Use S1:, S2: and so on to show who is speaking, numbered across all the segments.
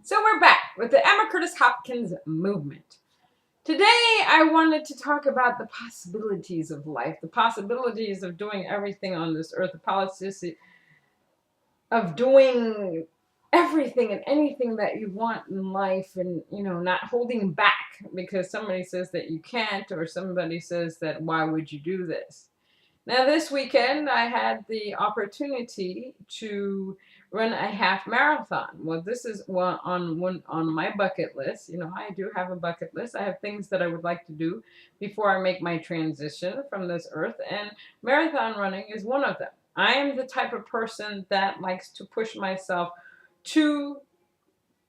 S1: So we're back with the Emma Curtis Hopkins movement. Today I wanted to talk about the possibilities of life, the possibilities of doing everything on this earth, the possibility of doing everything and anything that you want in life, and not holding back because somebody says that you can't, or somebody says that why would you do this. Now, this weekend, I had the opportunity to run a half marathon. Well, this is one on my bucket list. I do have a bucket list. I have things that I would like to do before I make my transition from this earth, and marathon running is one of them. I am the type of person that likes to push myself to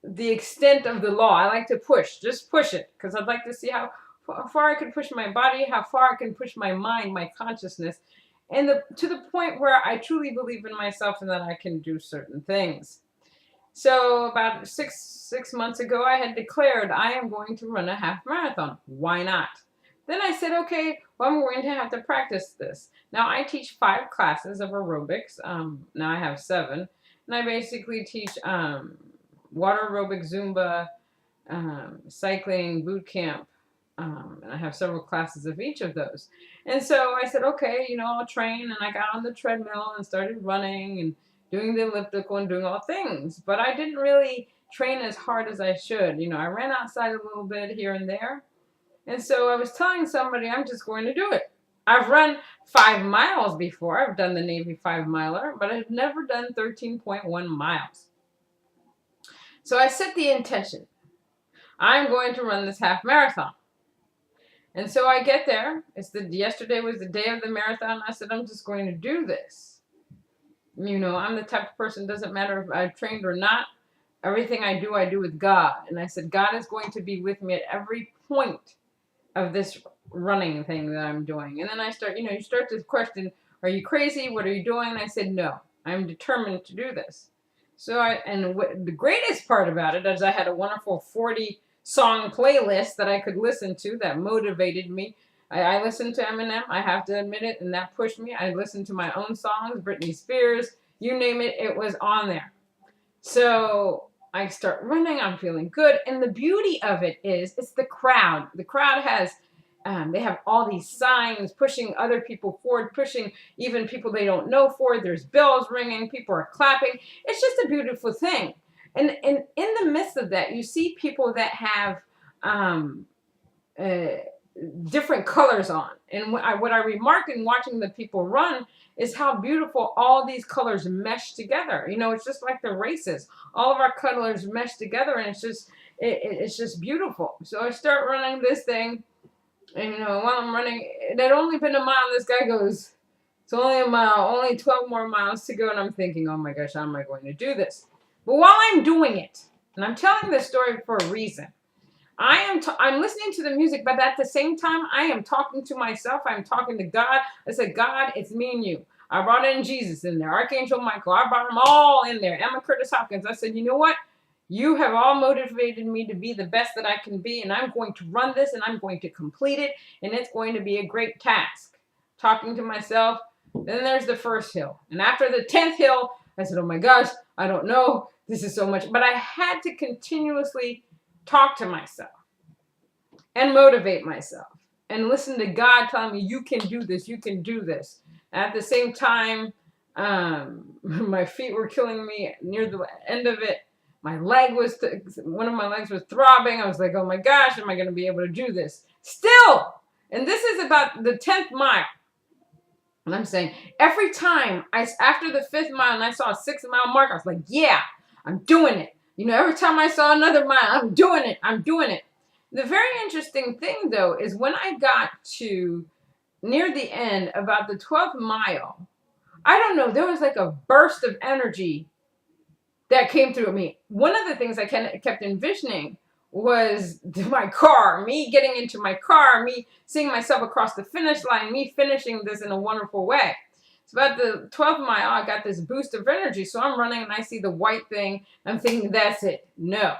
S1: the extent of the law. I like to just push it, because I'd like to see how far I can push my body, how far I can push my mind, my consciousness, and to the point where I truly believe in myself and that I can do certain things. So about six months ago, I had declared I am going to run a half marathon. Why not? Then I said, okay, well, I'm going to have to practice this. Now, I teach 5 classes of aerobics. Now I have 7. And I basically teach water aerobic, Zumba, cycling, boot camp, and I have several classes of each of those. And so I said, okay, I'll train. And I got on the treadmill and started running and doing the elliptical and doing all things. But I didn't really train as hard as I should. I ran outside a little bit here and there. And so I was telling somebody, I'm just going to do it. I've run 5 miles before. I've done the Navy 5-miler, but I've never done 13.1 miles. So I set the intention. I'm going to run this half marathon. And so I get there. Yesterday was the day of the marathon. I said, I'm just going to do this. I'm the type of person, doesn't matter if I've trained or not. Everything I do with God. And I said, God is going to be with me at every point of this running thing that I'm doing. And then I start, you start to question, are you crazy? What are you doing? And I said, no, I'm determined to do this. So the greatest part about it is I had a wonderful 40-song playlist that I could listen to that motivated me. I listened to Eminem, I have to admit it, and that pushed me. I listened to my own songs, Britney Spears, you name it, it was on there. So I start running, I'm feeling good, and the beauty of it is, it's the crowd. The crowd has, they have all these signs pushing other people forward, pushing even people they don't know forward. There's bells ringing, people are clapping. It's just a beautiful thing. And in the midst of that, you see people that have different colors on. And what I remark in watching the people run is how beautiful all these colors mesh together. It's just like the races. All of our colors mesh together, and it's just beautiful. So I start running this thing, and while I'm running, it had only been a mile. This guy goes, it's only a mile, only 12 more miles to go. And I'm thinking, oh my gosh, how am I going to do this? But while I'm doing it, and I'm telling this story for a reason, I'm listening to the music, but at the same time, I am talking to myself. I'm talking to God. I said, God, it's me and you. I brought in Jesus in there, Archangel Michael. I brought them all in there. Emma Curtis Hopkins. I said, you know what? You have all motivated me to be the best that I can be, and I'm going to run this, and I'm going to complete it, and it's going to be a great task. Talking to myself. Then there's the first hill. And after the 10th hill, I said, oh my gosh, I don't know. This is so much. But I had to continuously talk to myself and motivate myself and listen to God telling me, you can do this, you can do this. At the same time, my feet were killing me near the end of it. One of my legs was throbbing. I was like, oh my gosh, am I going to be able to do this? Still, and this is about the 10th mile. And I'm saying, every time, after the 5th mile and I saw a 6-mile mark, I was like, yeah, I'm doing it. Every time I saw another mile, I'm doing it. The very interesting thing, though, is when I got to near the end, about the 12th mile, I don't know, there was like a burst of energy that came through me. One of the things I kept envisioning was my car, me getting into my car, me seeing myself across the finish line, me finishing this in a wonderful way. It's about the 12th mile, I got this boost of energy. So I'm running and I see the white thing. I'm thinking, that's it. No.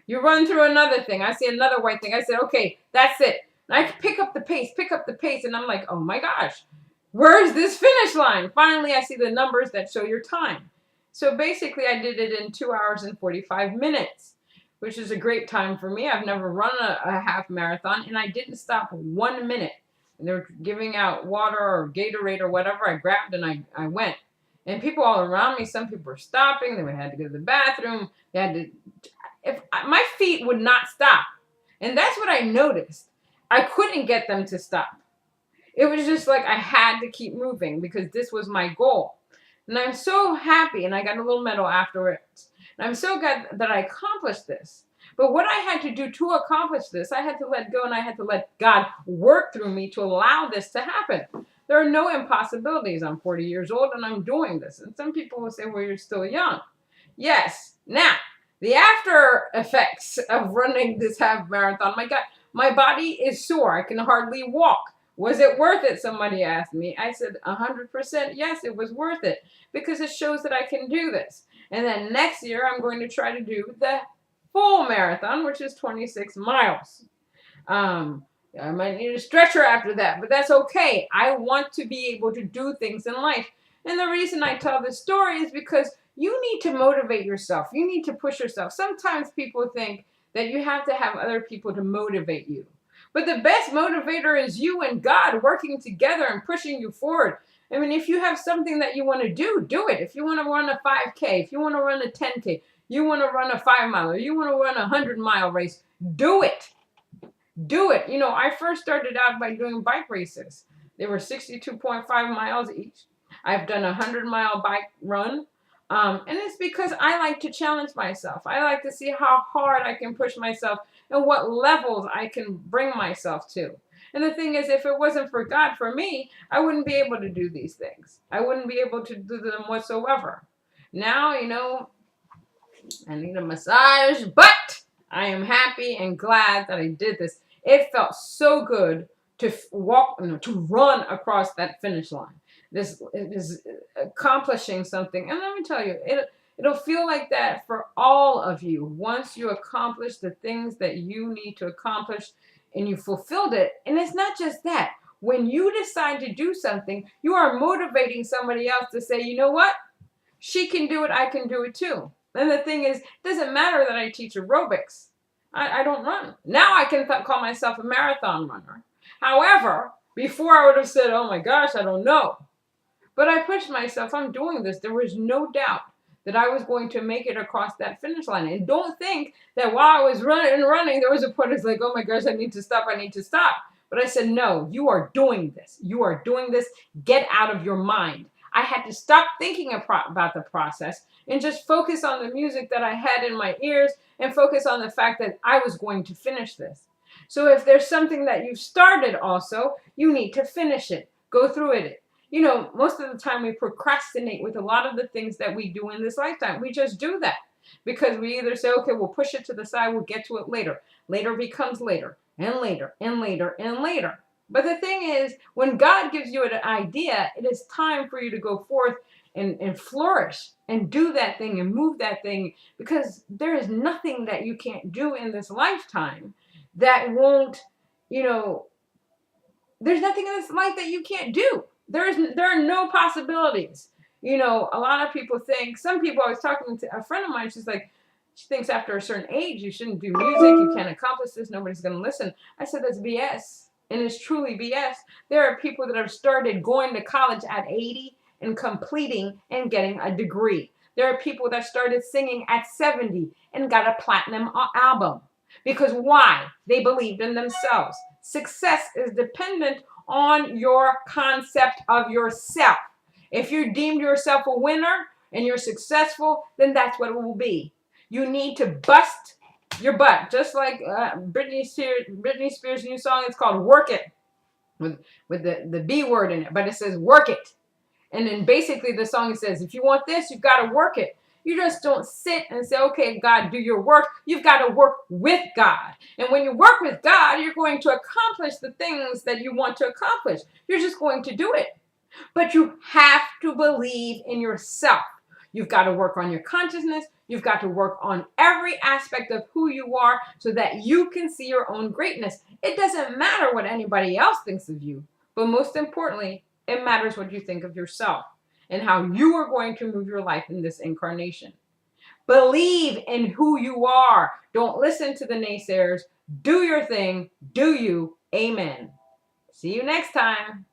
S1: You run through another thing. I see another white thing. I said, okay, that's it. And I pick up the pace. And I'm like, oh my gosh, where's this finish line? Finally, I see the numbers that show your time. So basically, I did it in 2 hours and 45 minutes. which is a great time for me. I've never run a half marathon, and I didn't stop 1 minute. And they were giving out water or Gatorade or whatever. I grabbed and I went. And people all around me, some people were stopping. They had to go to the bathroom. They had to, if my feet would not stop. And that's what I noticed. I couldn't get them to stop. It was just like I had to keep moving because this was my goal. And I'm so happy, and I got a little medal afterwards. And I'm so glad that I accomplished this. But what I had to do to accomplish this, I had to let go, and I had to let God work through me to allow this to happen. There are no impossibilities. I'm 40 years old, and I'm doing this. And some people will say, well, you're still young. Yes. Now, the after effects of running this half marathon, my God, my body is sore. I can hardly walk. Was it worth it? Somebody asked me. I said 100% yes, it was worth it because it shows that I can do this. And then next year, I'm going to try to do the full marathon, which is 26 miles. I might need a stretcher after that, but that's okay. I want to be able to do things in life. And the reason I tell this story is because you need to motivate yourself. You need to push yourself. Sometimes people think that you have to have other people to motivate you. But the best motivator is you and God working together and pushing you forward. I mean, if you have something that you want to do it. If you want to run a 5K, if you want to run a 10K, you want to run a 5-miler, you want to run a 100-mile race, do it. Do it. You know, I first started out by doing bike races. They were 62.5 miles each. I've done a 100-mile bike run. And it's because I like to challenge myself. I like to see how hard I can push myself and what levels I can bring myself to. And the thing is, if it wasn't for God, for me, I wouldn't be able to do these things. I wouldn't be able to do them whatsoever. Now, you know, I need a massage, but I am happy and glad that I did this. It felt so good to run across that finish line. This is accomplishing something. And let me tell you, it'll feel like that for all of you. Once you accomplish the things that you need to accomplish and you fulfilled it. And it's not just that. When you decide to do something, you are motivating somebody else to say, you know what? She can do it. I can do it too. And the thing is, it doesn't matter that I teach aerobics. I don't run. Now I can call myself a marathon runner. However, before I would have said, oh my gosh, I don't know. But I pushed myself. I'm doing this. There was no doubt that I was going to make it across that finish line. And don't think that while I was running, there was a point it's like, oh my gosh, I need to stop. I need to stop. But I said, no, you are doing this. You are doing this. Get out of your mind. I had to stop thinking about the process and just focus on the music that I had in my ears and focus on the fact that I was going to finish this. So if there's something that you've started also, you need to finish it. Go through it. You know, most of the time we procrastinate with a lot of the things that we do in this lifetime. We just do that because we either say, okay, we'll push it to the side, we'll get to it later. Later becomes later and later and later and later. But the thing is, when God gives you an idea, it is time for you to go forth and flourish and do that thing and move that thing, because there is nothing that you can't do in this lifetime that won't, you know, there's nothing in this life that you can't do. There are no possibilities. You know, a lot of people think, some people, I was talking to a friend of mine, she's like, she thinks after a certain age, you shouldn't do music, you can't accomplish this, nobody's going to listen. I said, that's BS. And it's truly BS. There are people that have started going to college at 80 and completing and getting a degree. There are people that started singing at 70 and got a platinum album. Because why? They believed in themselves. Success is dependent on your concept of yourself. If you deemed yourself a winner and you're successful, then that's what it will be. You need to bust your butt, just like Britney Spears' new song. It's called "Work It," with the B word in it, but it says "work it." And then basically the song says, if you want this, you've got to work it. You just don't sit and say, okay, God, do your work. You've got to work with God. And when you work with God, you're going to accomplish the things that you want to accomplish. You're just going to do it. But you have to believe in yourself. You've got to work on your consciousness. You've got to work on every aspect of who you are so that you can see your own greatness. It doesn't matter what anybody else thinks of you, but most importantly, it matters what you think of yourself and how you are going to move your life in this incarnation. Believe in who you are. Don't listen to the naysayers. Do your thing. Do you. Amen. See you next time.